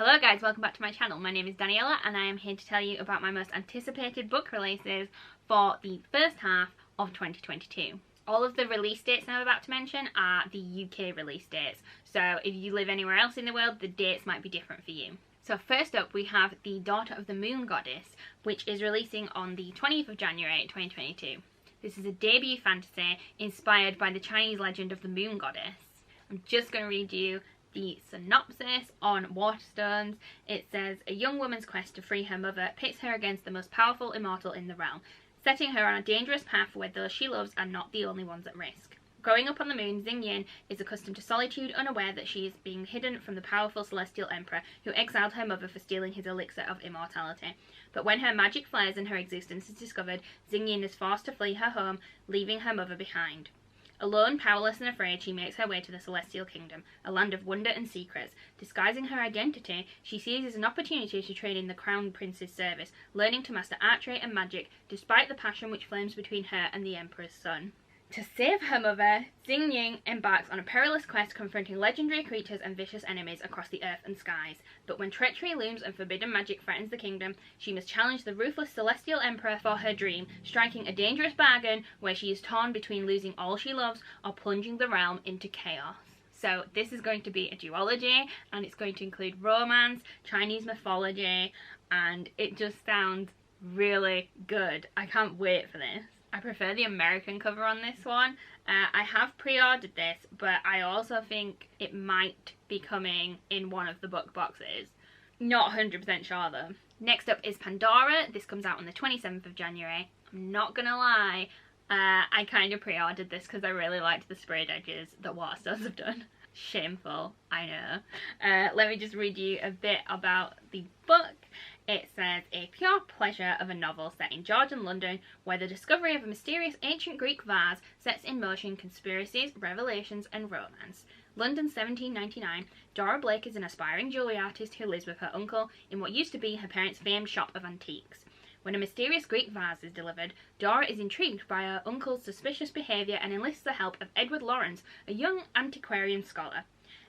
Hello guys, welcome back to my channel. My name is Daniela and I am here to tell you about my most anticipated book releases for the first half of 2022. All of the release dates I'm about to mention are the UK release dates, so if you live anywhere else in the world, the dates might be different for you. So first up we have The Daughter of the Moon Goddess, which is releasing on the 20th of January 2022. This is a debut fantasy inspired by the Chinese legend of the Moon Goddess. I'm just going to read you the synopsis on Waterstones. It says, a young woman's quest to free her mother pits her against the most powerful immortal in the realm, setting her on a dangerous path where those she loves are not the only ones at risk. Growing up on the moon, Xingyin is accustomed to solitude, unaware that she is being hidden from the powerful celestial emperor who exiled her mother for stealing his elixir of immortality. But when her magic flares and her existence is discovered, Xingyin is forced to flee her home, leaving her mother behind. Alone, powerless and afraid, she makes her way to the Celestial Kingdom, a land of wonder and secrets. Disguising her identity, she seizes an opportunity to train in the Crown Prince's service, learning to master archery and magic, despite the passion which flames between her and the Emperor's son. To save her mother, Xingyin embarks on a perilous quest confronting legendary creatures and vicious enemies across the earth and skies. But when treachery looms and forbidden magic threatens the kingdom, she must challenge the ruthless Celestial Emperor for her dream, striking a dangerous bargain where she is torn between losing all she loves or plunging the realm into chaos. So this is going to be a duology, and it's going to include romance, Chinese mythology, and it just sounds really good. I can't wait for this. I prefer the American cover on this one. I have pre-ordered this, but I also think it might be coming in one of the book boxes. Not 100% sure though. Next up is Pandora. This comes out on the 27th of January. I'm not gonna lie, I kind of pre-ordered this because I really liked the sprayed edges that Waterstones have done. Shameful, I know. Let me just read you a bit about the book. It says, a pure pleasure of a novel set in Georgian London, where the discovery of a mysterious ancient Greek vase sets in motion conspiracies, revelations and romance. London 1799, Dora Blake is an aspiring jewellery artist who lives with her uncle in what used to be her parents' famed shop of antiques. When a mysterious Greek vase is delivered, Dora is intrigued by her uncle's suspicious behaviour and enlists the help of Edward Lawrence, a young antiquarian scholar.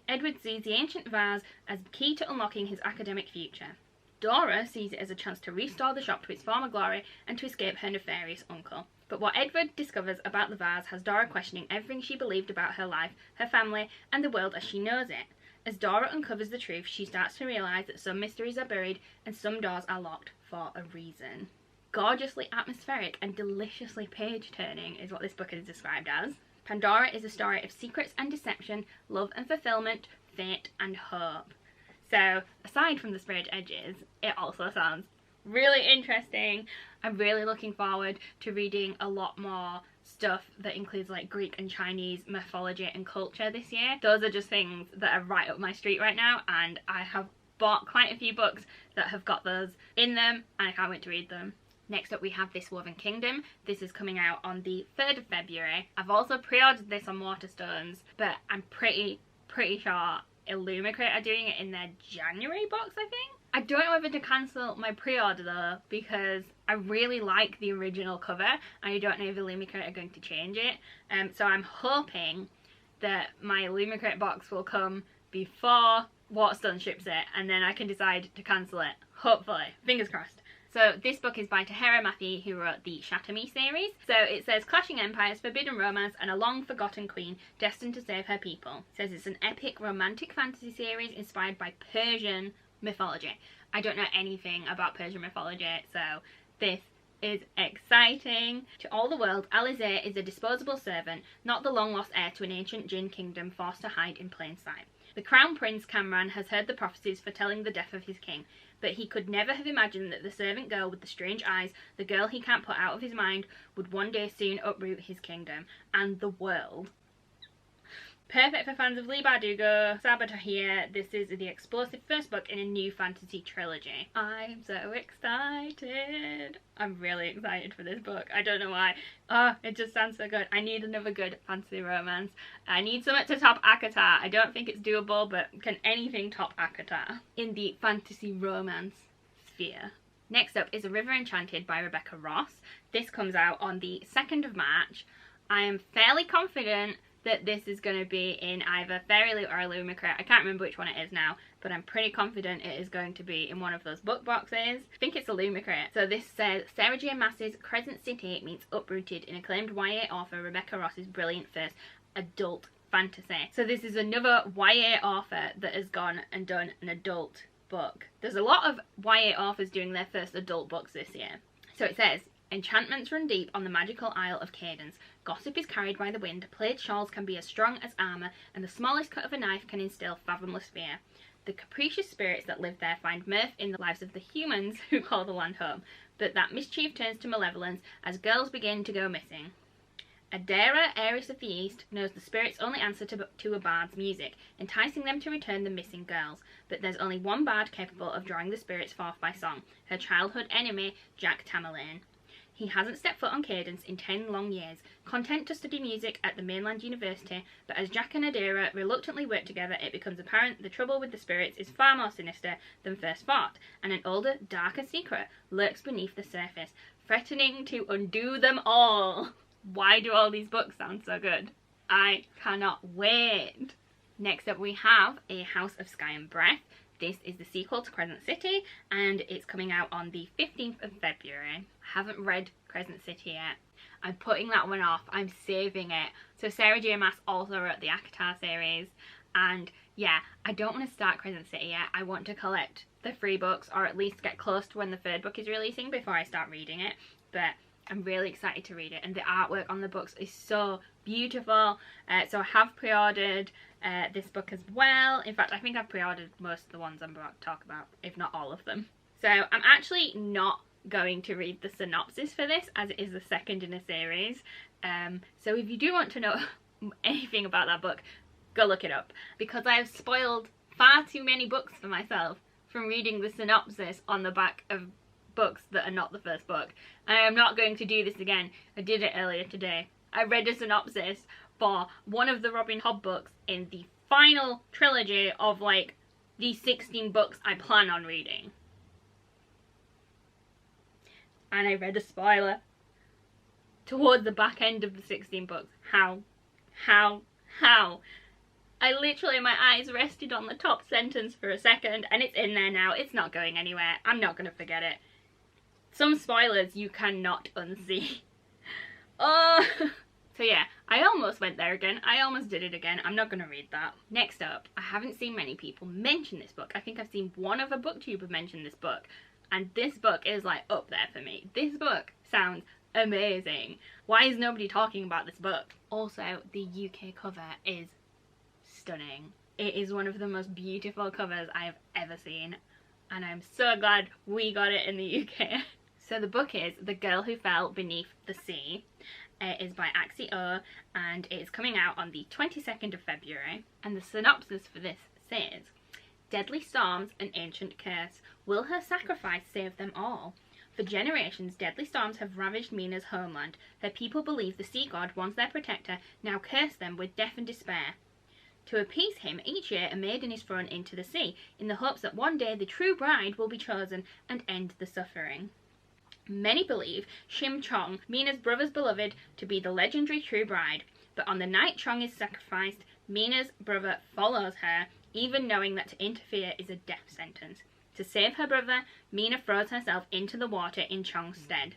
Edward sees the ancient vase as key to unlocking his academic future. Dora sees it as a chance to restore the shop to its former glory and to escape her nefarious uncle. But what Edward discovers about the vase has Dora questioning everything she believed about her life, her family, and the world as she knows it. As Dora uncovers the truth, she starts to realise that some mysteries are buried and some doors are locked for a reason. Gorgeously atmospheric and deliciously page-turning is what this book is described as. Pandora is a story of secrets and deception, love and fulfilment, fate and hope. So, aside from the sprayed edges, it also sounds really interesting. I'm really looking forward to reading a lot more stuff that includes like Greek and Chinese mythology and culture this year. Those are just things that are right up my street right now, and I have bought quite a few books that have got those in them, and I can't wait to read them. Next up we have This Woven Kingdom. This is coming out on the 3rd of February. I've also pre-ordered this on Waterstones, but I'm pretty sure Illumicrate are doing it in their January box, I think. I don't know whether to cancel my pre-order though, because I really like the original cover and I don't know if Illumicrate are going to change it. So I'm hoping that my Illumicrate box will come before Waterstone ships it and then I can decide to cancel it. Hopefully. Fingers crossed. So this book is by Tahira Mafi, who wrote the Shatter Me series. So it says, clashing empires, forbidden romance, and a long-forgotten queen destined to save her people. It says it's an epic romantic fantasy series inspired by Persian mythology. I don't know anything about Persian mythology, so this is exciting. To all the world, Alizé is a disposable servant, not the long-lost heir to an ancient Jinn kingdom forced to hide in plain sight. The Crown Prince Kamran has heard the prophecies foretelling the death of his king, but he could never have imagined that the servant girl with the strange eyes, the girl he can't put out of his mind, would one day soon uproot his kingdom and the world. Perfect for fans of Leigh Bardugo, Sabah Tahir. This is the explosive first book in a new fantasy trilogy. I'm so excited. I'm really excited for this book. I don't know why. Oh, it just sounds so good. I need another good fantasy romance. I need something to top ACOTAR. I don't think it's doable, but can anything top ACOTAR in the fantasy romance sphere? Next up is A River Enchanted by Rebecca Ross. This comes out on the 2nd of March. I am fairly confident that this is going to be in either Fairy Loot or Illumicrate. I can't remember which one it is now, but I'm pretty confident it is going to be in one of those book boxes. I think it's Illumicrate. So this says, Sarah J. Maas's Crescent City meets Uprooted in acclaimed YA author Rebecca Ross's brilliant first adult fantasy. So this is another YA author that has gone and done an adult book. There's a lot of YA authors doing their first adult books this year. So it says, enchantments run deep on the magical Isle of Cadence. Gossip is carried by the wind, plaid shawls can be as strong as armour, and the smallest cut of a knife can instill fathomless fear. The capricious spirits that live there find mirth in the lives of the humans who call the land home, but that mischief turns to malevolence as girls begin to go missing. Adara, heiress of the East, knows the spirits only answer to a bard's music, enticing them to return the missing girls, but there's only one bard capable of drawing the spirits forth by song, her childhood enemy, Jack Tamerlane. He hasn't stepped foot on Cadence in 10 long years, content to study music at the mainland university, but as Jack and Adara reluctantly work together, it becomes apparent the trouble with the spirits is far more sinister than first thought, and an older, darker secret lurks beneath the surface, threatening to undo them all. Why do all these books sound so good? I cannot wait. Next up we have A House of Sky and Breath. This is the sequel to Crescent City, and it's coming out on the 15th of February. I haven't read Crescent City yet. I'm putting that one off. I'm saving it. So Sarah J. Maas also wrote the ACOTAR series, and yeah, I don't want to start Crescent City yet. I want to collect the 3 books, or at least get close to when the 3rd book is releasing before I start reading it, but I'm really excited to read it, and the artwork on the books is so beautiful. So I have pre-ordered this book as well. In fact, I think I've pre-ordered most of the ones I'm about to talk about, if not all of them. So I'm actually not going to read the synopsis for this, as it is the second in a series. So if you do want to know anything about that book, go look it up, because I have spoiled far too many books for myself from reading the synopsis on the back of books that are not the first book. And I am not going to do this again. I did it earlier today. I read a synopsis for one of the Robin Hobb books in the final trilogy of like the 16 books I plan on reading. And I read a spoiler towards the back end of the 16 books. How? I literally, my eyes rested on the top sentence for a second, and it's in there now. It's not going anywhere. I'm not going to forget it. Some spoilers you cannot unsee. Oh! So yeah, I almost went there again. I almost did it again. I'm not going to read that. Next up, I haven't seen many people mention this book. I think I've seen one other booktuber mention this book, and this book is like up there for me. This book sounds amazing. Why is nobody talking about this book? Also, the UK cover is stunning. It is one of the most beautiful covers I have ever seen, and I'm so glad we got it in the UK. So the book is The Girl Who Fell Beneath the Sea. It is by Axie O, and it is coming out on the 22nd of February. And the synopsis for this says, deadly storms, an ancient curse. Will her sacrifice save them all? For generations, deadly storms have ravaged Mina's homeland. Her people believe the sea god, once their protector, now curse them with death and despair. To appease him, each year a maiden is thrown into the sea, in the hopes that one day the true bride will be chosen and end the suffering. Many believe Shim Chong, Mina's brother's beloved, to be the legendary true bride, but on the night Chong is sacrificed, Mina's brother follows her, even knowing that to interfere is a death sentence. To save her brother, Mina throws herself into the water in Chong's stead.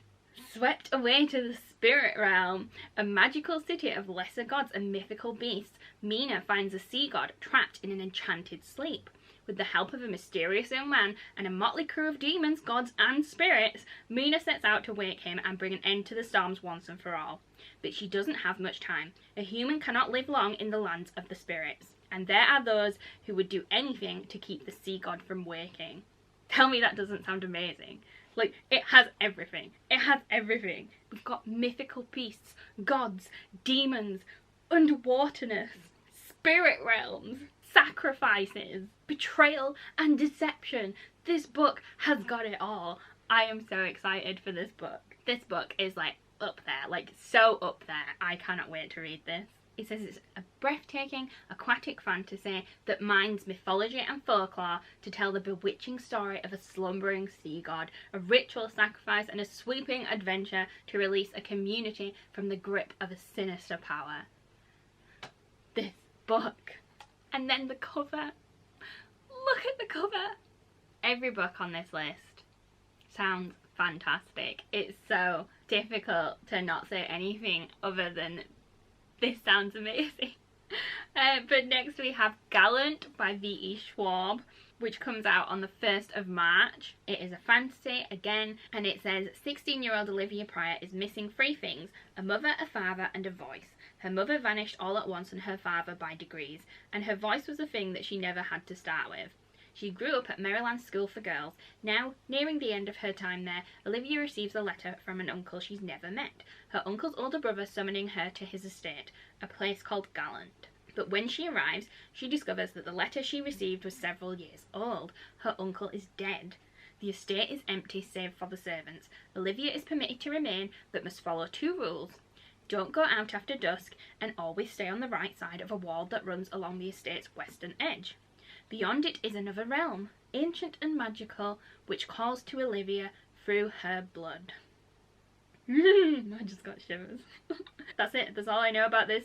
Swept away to the spirit realm, a magical city of lesser gods and mythical beasts, Mina finds a sea god trapped in an enchanted sleep. With the help of a mysterious young man and a motley crew of demons, gods and spirits, Mina sets out to wake him and bring an end to the storms once and for all. But she doesn't have much time. A human cannot live long in the lands of the spirits, and there are those who would do anything to keep the sea god from waking. Tell me that doesn't sound amazing. Like, it has everything. It has everything. We've got mythical beasts, gods, demons, underwaterness, spirit realms, sacrifices, betrayal and deception. This book has got it all. I am so excited for this book. This book is like up there, like so up there. I cannot wait to read this. It says it's a breathtaking aquatic fantasy that mines mythology and folklore to tell the bewitching story of a slumbering sea god, a ritual sacrifice, and a sweeping adventure to release a community from the grip of a sinister power. this book. And then the cover. Look at the cover. Every book on this list sounds fantastic. It's so difficult to not say anything other than this sounds amazing. But next we have Gallant by V.E. Schwab, which comes out on the 1st of March. It is a fantasy again, and it says 16-year-old Olivia Pryor is missing 3 things: a mother, a father, and a voice. Her mother vanished all at once and her father by degrees, and her voice was a thing that she never had to start with. She grew up at Maryland School for Girls. Now, nearing the end of her time there, Olivia receives a letter from an uncle she's never met. Her uncle's older brother summoning her to his estate, a place called Gallant. But when she arrives, she discovers that the letter she received was several years old. Her uncle is dead. The estate is empty save for the servants. Olivia is permitted to remain, but must follow 2 rules. Don't go out after dusk, and always stay on the right side of a wall that runs along the estate's western edge. Beyond it is another realm, ancient and magical, which calls to Olivia through her blood. I just got shivers. That's it. That's all I know about this.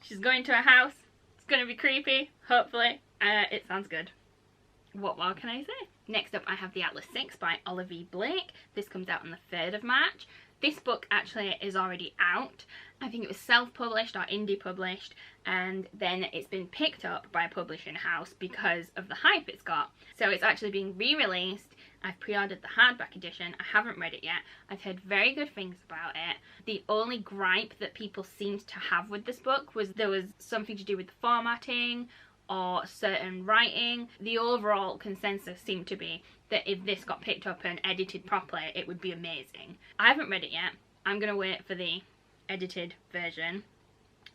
She's going to a house. It's going to be creepy, hopefully. It sounds good. What more can I say? Next up I have The Atlas 6 by Oliver Blake. This comes out on the 3rd of March. This book actually is already out. I think it was self-published or indie published, and then it's been picked up by a publishing house because of the hype it's got. So it's actually being re-released. I've pre-ordered the hardback edition. I haven't read it yet. I've heard very good things about it. The only gripe that people seemed to have with this book was there was something to do with the formatting or certain writing. The overall consensus seemed to be that if this got picked up and edited properly, it would be amazing. I haven't read it yet. I'm going to wait for the edited version.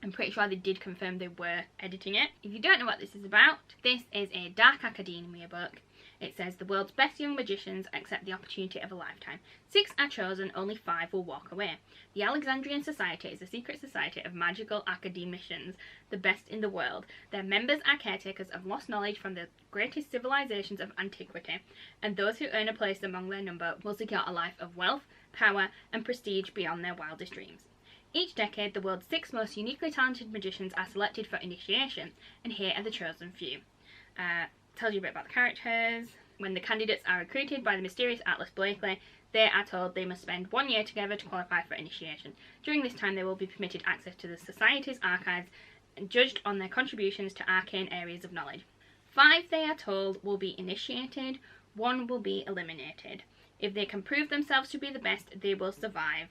I'm pretty sure they did confirm they were editing it. If you don't know what this is about, this is a dark academia book. It says the world's best young magicians accept the opportunity of a lifetime. 6 are chosen, only 5 will walk away. The Alexandrian Society is a secret society of magical academicians, the best in the world. Their members are caretakers of lost knowledge from the greatest civilizations of antiquity, and those who earn a place among their number will secure a life of wealth, power, and prestige beyond their wildest dreams. Each decade, the world's 6 most uniquely talented magicians are selected for initiation, and here are the chosen few. Tells you a bit about the characters. When the candidates are recruited by the mysterious Atlas Blakely, they are told they must spend 1 year together to qualify for initiation. During this time, they will be permitted access to the Society's archives and judged on their contributions to arcane areas of knowledge. 5, they are told, will be initiated, 1 will be eliminated. If they can prove themselves to be the best, they will survive.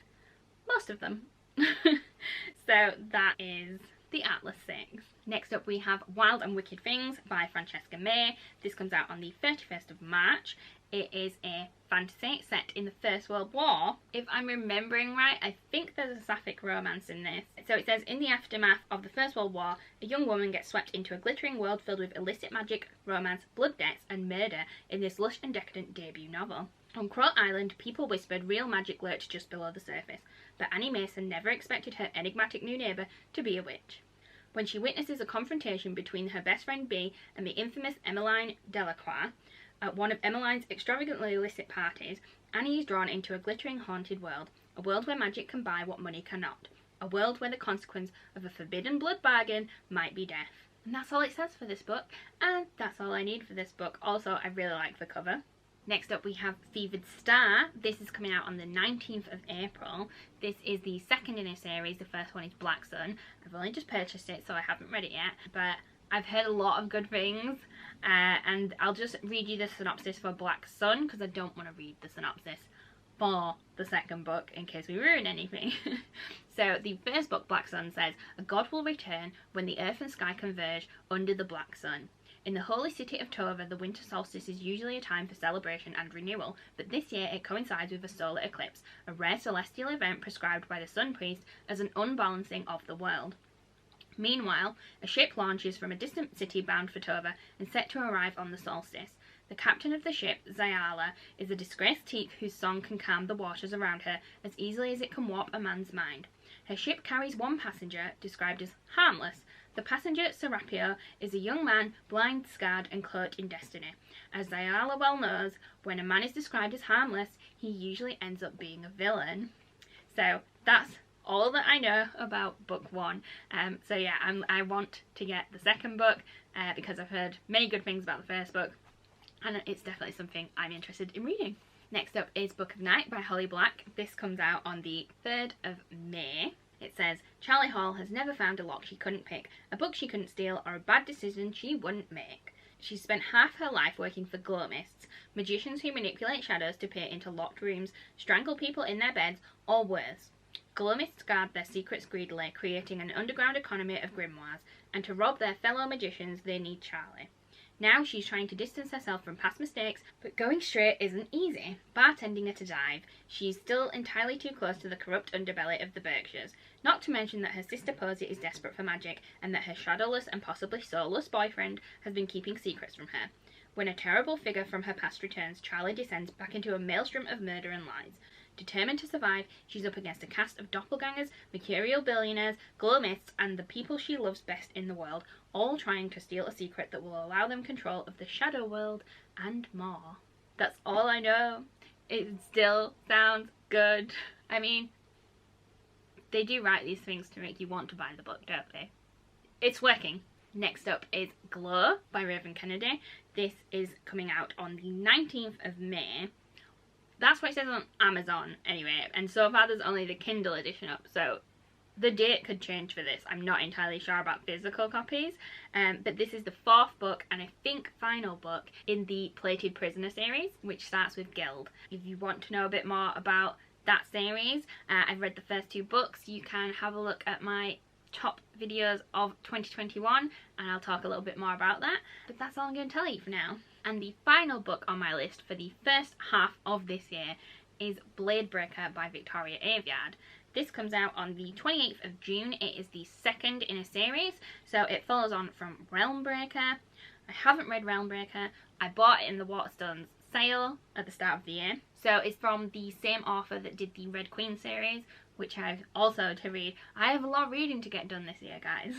Most of them. So that is The Atlas 6. Next up we have Wild and Wicked Things by Francesca May. This comes out on the 31st of March. It is a fantasy set in the First World War. If I'm remembering right, I think there's a sapphic romance in this. So it says, in the aftermath of the First World War, a young woman gets swept into a glittering world filled with illicit magic, romance, blood debts, and murder in this lush and decadent debut novel. On Crow Island, people whispered real magic lurked just below the surface, but Annie Mason never expected her enigmatic new neighbour to be a witch. When she witnesses a confrontation between her best friend Bee and the infamous Emmeline Delacroix at one of Emmeline's extravagantly illicit parties, Annie is drawn into a glittering haunted world, a world where magic can buy what money cannot, a world where the consequence of a forbidden blood bargain might be death. And that's all it says for this book, and that's all I need for this book. Also, I really like the cover. Next up we have Fevered Star. This is coming out on the 19th of April. This is the second in a series. The first one is Black Sun. I've only just purchased it, so I haven't read it yet, but I've heard a lot of good things, and I'll just read you the synopsis for Black Sun because I don't want to read the synopsis for the second book in case we ruin anything. So the first book, Black Sun, says, a god will return when the earth and sky converge under the Black Sun. In the holy city of Tova, the winter solstice is usually a time for celebration and renewal, but this year it coincides with a solar eclipse, a rare celestial event prescribed by the sun priest as an unbalancing of the world. Meanwhile, a ship launches from a distant city bound for Tova and set to arrive on the solstice. The captain of the ship, Zayala, is a disgraced thief whose song can calm the waters around her as easily as it can warp a man's mind. Her ship carries 1 passenger, described as harmless. The passenger, Serapio, is a young man, blind, scarred, and cloaked in destiny. As Zayala well knows, when a man is described as harmless, he usually ends up being a villain. So that's all that I know about book 1. So yeah, I want to get the second book because I've heard many good things about the first book, and it's definitely something I'm interested in reading. Next up is Book of Night by Holly Black. This comes out on the 3rd of May. It says, Charlie Hall has never found a lock she couldn't pick, a book she couldn't steal, or a bad decision she wouldn't make. She's spent half her life working for glow-mists, magicians who manipulate shadows to peer into locked rooms, strangle people in their beds, or worse. Glow-mists guard their secrets greedily, creating an underground economy of grimoires, and to rob their fellow magicians they need Charlie. Now she's trying to distance herself from past mistakes, but going straight isn't easy. Bartending at a dive, she's still entirely too close to the corrupt underbelly of the Berkshires, not to mention that her sister Posy is desperate for magic, and that her shadowless and possibly soulless boyfriend has been keeping secrets from her. When a terrible figure from her past returns, Charlie descends back into a maelstrom of murder and lies. Determined to survive, she's up against a cast of doppelgangers, mercurial billionaires, glow-mists, and the people she loves best in the world, all trying to steal a secret that will allow them control of the shadow world and more. That's all I know. It still sounds good. I mean, they do write these things to make you want to buy the book, don't they? It's working. Next up is Glow by River Enchanted. This is coming out on the 19th of May. That's what it says on Amazon anyway, and so far there's only the Kindle edition up, so the date could change for this. I'm not entirely sure about physical copies, but this is the 4th book and I think final book in the Plated Prisoner series, which starts with Guild. If you want to know a bit more about that series, I've read the first 2 books. You can have a look at my top videos of 2021 and I'll talk a little bit more about that, but that's all I'm going to tell you for now. And the final book on my list for the first half of this year is Bladebreaker by Victoria Aveyard. This comes out on the 28th of June. It is the 2nd in a series, so it follows on from Realmbreaker. I haven't read Realmbreaker. I bought it in the Waterstones sale at the start of the year. So it's from the same author that did the Red Queen series, which I've also to read. I have a lot of reading to get done this year, guys.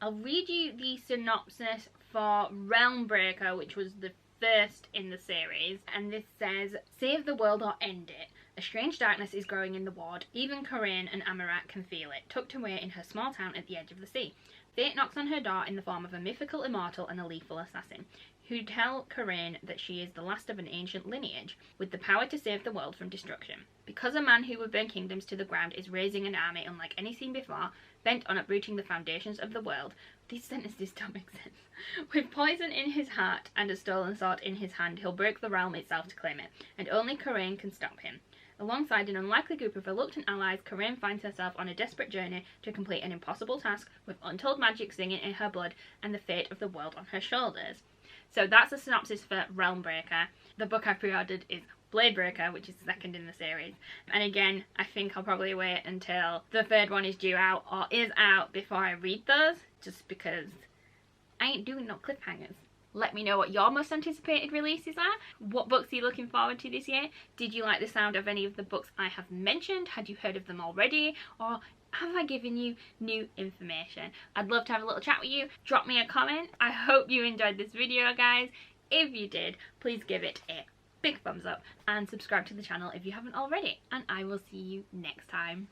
I'll read you the synopsis for Realmbreaker, which was the first in the series, and this says, save the world or end it. A strange darkness is growing in the ward. Even Corinne and Amarat can feel it, tucked away in her small town at the edge of the sea. Fate knocks on her door in the form of a mythical immortal and a lethal assassin, who tell Corinne that she is the last of an ancient lineage, with the power to save the world from destruction. Because a man who would burn kingdoms to the ground is raising an army unlike any seen before, bent on uprooting the foundations of the world. These sentences don't make sense. With poison in his heart and a stolen sword in his hand, he'll break the realm itself to claim it, and only Corinne can stop him. Alongside an unlikely group of reluctant allies, Corinne finds herself on a desperate journey to complete an impossible task with untold magic singing in her blood and the fate of the world on her shoulders. So that's the synopsis for Realmbreaker. The book I pre-ordered is Bladebreaker, which is the 2nd in the series. And again, I think I'll probably wait until the 3rd one is due out or is out before I read those, just because I ain't doing no cliffhangers. Let me know what your most anticipated releases are. What books are you looking forward to this year? Did you like the sound of any of the books I have mentioned? Had you heard of them already? Or have I given you new information? I'd love to have a little chat with you. Drop me a comment. I hope you enjoyed this video, guys. If you did, please give it a big thumbs up and subscribe to the channel if you haven't already. And I will see you next time.